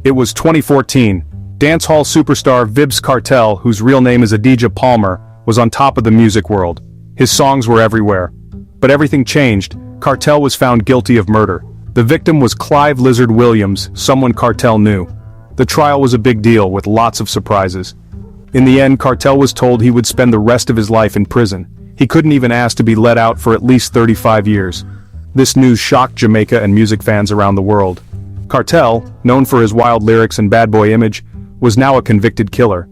It was 2014. Dancehall superstar Vybz Kartel, whose real name is Adidja Palmer, was on top of the music world. His songs were everywhere. But everything changed. Kartel was found guilty of murder. The victim was Clive Lizard Williams, someone Kartel knew. The trial was a big deal with lots of surprises. In the end, Kartel was told he would spend the rest of his life in prison. He couldn't even ask to be let out for at least 35 years. This news shocked Jamaica and music fans around the world. Kartel, known for his wild lyrics and bad boy image, was now a convicted killer.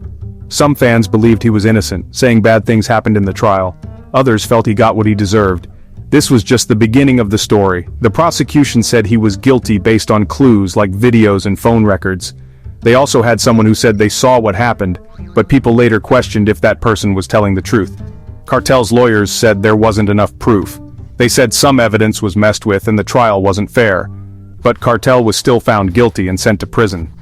Some fans believed he was innocent, saying bad things happened in the trial. Others felt he got what he deserved. This was just the beginning of the story. The prosecution said he was guilty based on clues like videos and phone records. They also had someone who said they saw what happened, but people later questioned if that person was telling the truth. Kartel's lawyers said there wasn't enough proof. They said some evidence was messed with and the trial wasn't fair. But Kartel was still found guilty and sent to prison.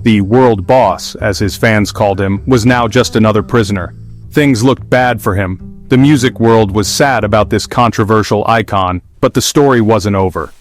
The world boss, as his fans called him, was now just another prisoner. Things looked bad for him. The music world was sad about this controversial icon, but the story wasn't over.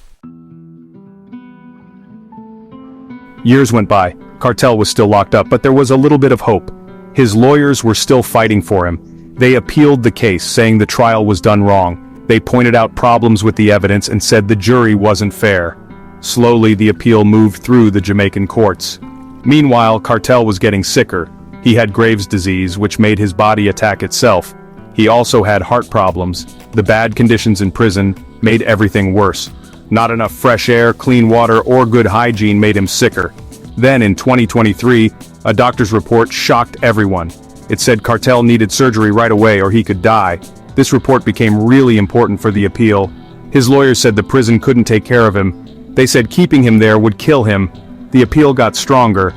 Years went by. Kartel was still locked up, but there was a little bit of hope. His lawyers were still fighting for him. They appealed the case, saying the trial was done wrong. They pointed out problems with the evidence and said the jury wasn't fair. Slowly, the appeal moved through the Jamaican courts. Meanwhile, Kartel was getting sicker. He had Graves' disease, which made his body attack itself. He also had heart problems. The bad conditions in prison made everything worse. Not enough fresh air, clean water, or good hygiene made him sicker. Then in 2023, a doctor's report shocked everyone. It said Kartel needed surgery right away or he could die. This report became really important for the appeal. His lawyers said the prison couldn't take care of him. They said keeping him there would kill him. The appeal got stronger.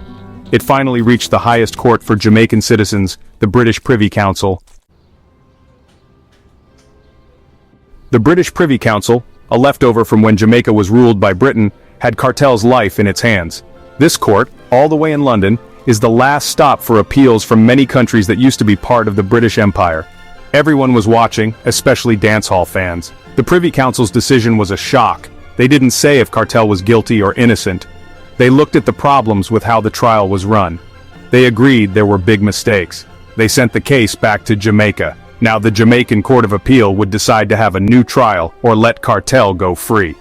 It finally reached the highest court for Jamaican citizens, the British Privy Council. The British Privy Council, a leftover from when Jamaica was ruled by Britain, had Kartel's life in its hands. This court, all the way in London, is the last stop for appeals from many countries that used to be part of the British Empire. Everyone was watching, especially dancehall fans. The Privy Council's decision was a shock. They didn't say if Kartel was guilty or innocent. They looked at the problems with how the trial was run. They agreed there were big mistakes. They sent the case back to Jamaica. Now the Jamaican Court of Appeal would decide to have a new trial or let Kartel go free.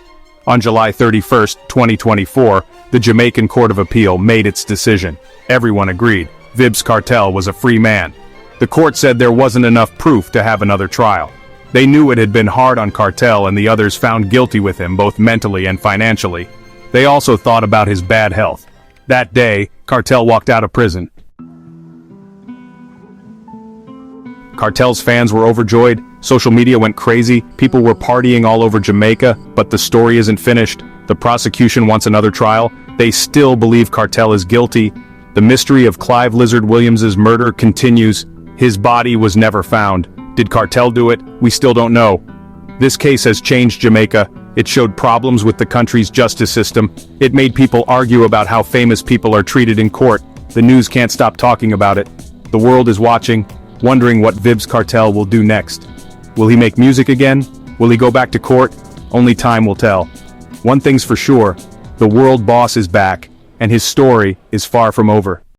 On July 31, 2024, the Jamaican Court of Appeal made its decision. Everyone agreed. Vybz Kartel was a free man. The court said there wasn't enough proof to have another trial. They knew it had been hard on Kartel and the others found guilty with him both mentally and financially. They also thought about his bad health. That day, Kartel walked out of prison. Kartel's fans were overjoyed, social media went crazy, people were partying all over Jamaica, but the story isn't finished. The prosecution wants another trial. They still believe Kartel is guilty. The mystery of Clive Lizard Williams' murder continues. His body was never found. Did Kartel do it? We still don't know. This case has changed Jamaica. It showed problems with the country's justice system. It made people argue about how famous people are treated in court. The news can't stop talking about it. The world is watching, wondering what Vybz Kartel will do next. Will he make music again? Will he go back to court? Only time will tell. One thing's for sure, the world boss is back, and his story is far from over.